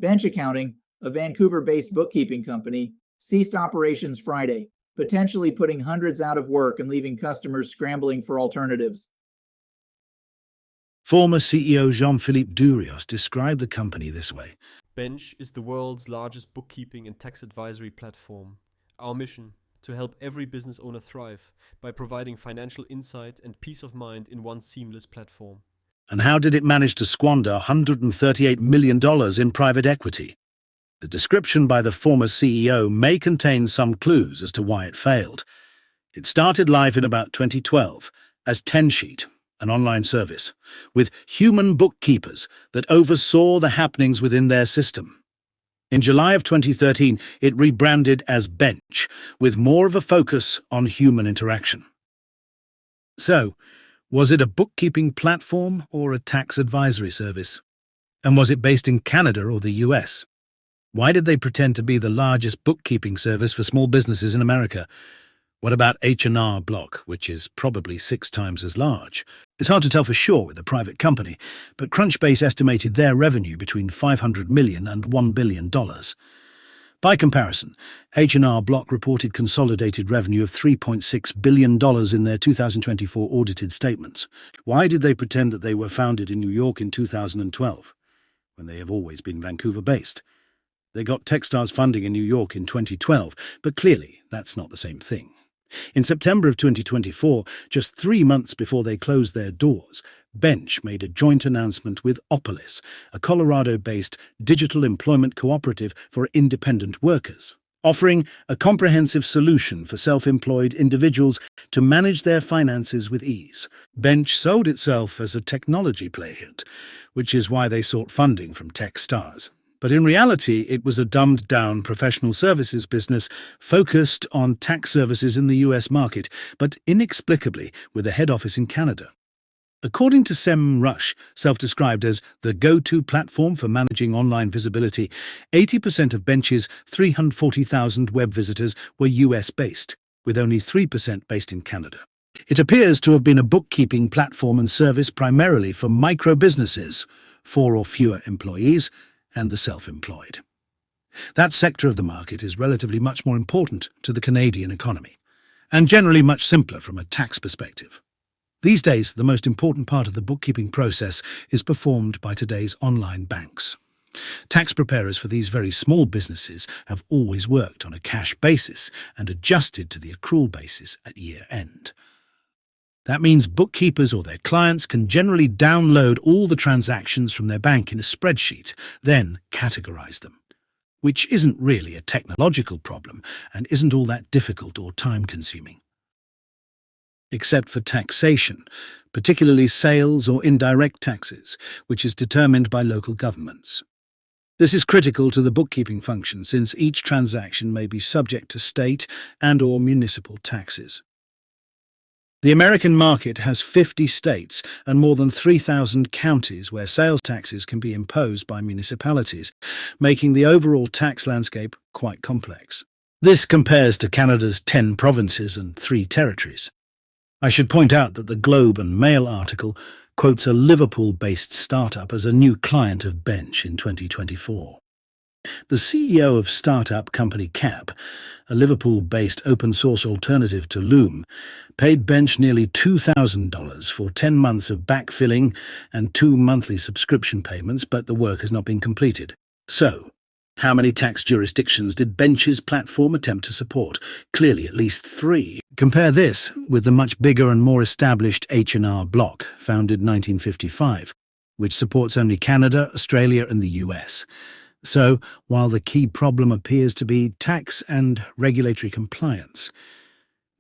Bench Accounting, a Vancouver-based bookkeeping company, ceased operations Friday, potentially putting hundreds out of work and leaving customers scrambling for alternatives. Former CEO Jean-Philippe Durrios described the company this way. Bench is the world's largest bookkeeping and tax advisory platform. Our mission: to help every business owner thrive by providing financial insight and peace of mind in one seamless platform. And how did it manage to squander $138 million in private equity? The description by the former CEO may contain some clues as to why it failed. It started life in about 2012 as TenSheet, an online service, with human bookkeepers that oversaw the happenings within their system. In July of 2013, it rebranded as Bench, with more of a focus on human interaction. So, was it a bookkeeping platform or a tax advisory service? And was it based in Canada or the US? Why did they pretend to be the largest bookkeeping service for small businesses in America? What about H&R Block, which is probably 6 times as large? It's hard to tell for sure with a private company, but Crunchbase estimated their revenue between $500 million and $1 billion. By comparison, H&R Block reported consolidated revenue of $3.6 billion in their 2024 audited statements. Why did they pretend that they were founded in New York in 2012, when they have always been Vancouver-based? They got Techstars funding in New York in 2012, but clearly that's not the same thing. In September of 2024, just 3 months before they closed their doors, Bench made a joint announcement with Opolis, a Colorado-based digital employment cooperative for independent workers, offering a comprehensive solution for self-employed individuals to manage their finances with ease. Bench sold itself as a technology play hit, which is why they sought funding from Techstars. But in reality, it was a dumbed-down professional services business focused on tax services in the US market, but inexplicably with a head office in Canada. According to SEMrush, self-described as the go-to platform for managing online visibility, 80% of Bench's 340,000 web visitors were US-based, with only 3% based in Canada. It appears to have been a bookkeeping platform and service primarily for micro-businesses, 4 or fewer employees, and the self-employed. That sector of the market is relatively much more important to the Canadian economy, and generally much simpler from a tax perspective. These days, the most important part of the bookkeeping process is performed by today's online banks. Tax preparers for these very small businesses have always worked on a cash basis and adjusted to the accrual basis at year-end. That means bookkeepers or their clients can generally download all the transactions from their bank in a spreadsheet, then categorize them, which isn't really a technological problem and isn't all that difficult or time-consuming. Except for taxation, particularly sales or indirect taxes, which is determined by local governments. This is critical to the bookkeeping function since each transaction may be subject to state and/or municipal taxes. The American market has 50 states and more than 3,000 counties where sales taxes can be imposed by municipalities, making the overall tax landscape quite complex. This compares to Canada's 10 provinces and 3 territories. I should point out that the Globe and Mail article quotes a Liverpool-based startup as a new client of Bench in 2024. The CEO of startup company Cap, a Liverpool-based open-source alternative to Loom, paid Bench nearly $2,000 for 10 months of backfilling and 2 monthly subscription payments, but the work has not been completed. So, how many tax jurisdictions did Bench's platform attempt to support? Clearly at least 3. Compare this with the much bigger and more established H&R Block, founded 1955, which supports only Canada, Australia and the US. So, while the key problem appears to be tax and regulatory compliance,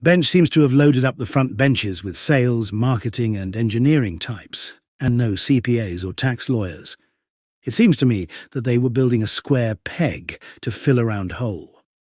Bench seems to have loaded up the front benches with sales, marketing and engineering types, and no CPAs or tax lawyers. It seems to me that they were building a square peg to fill a round hole.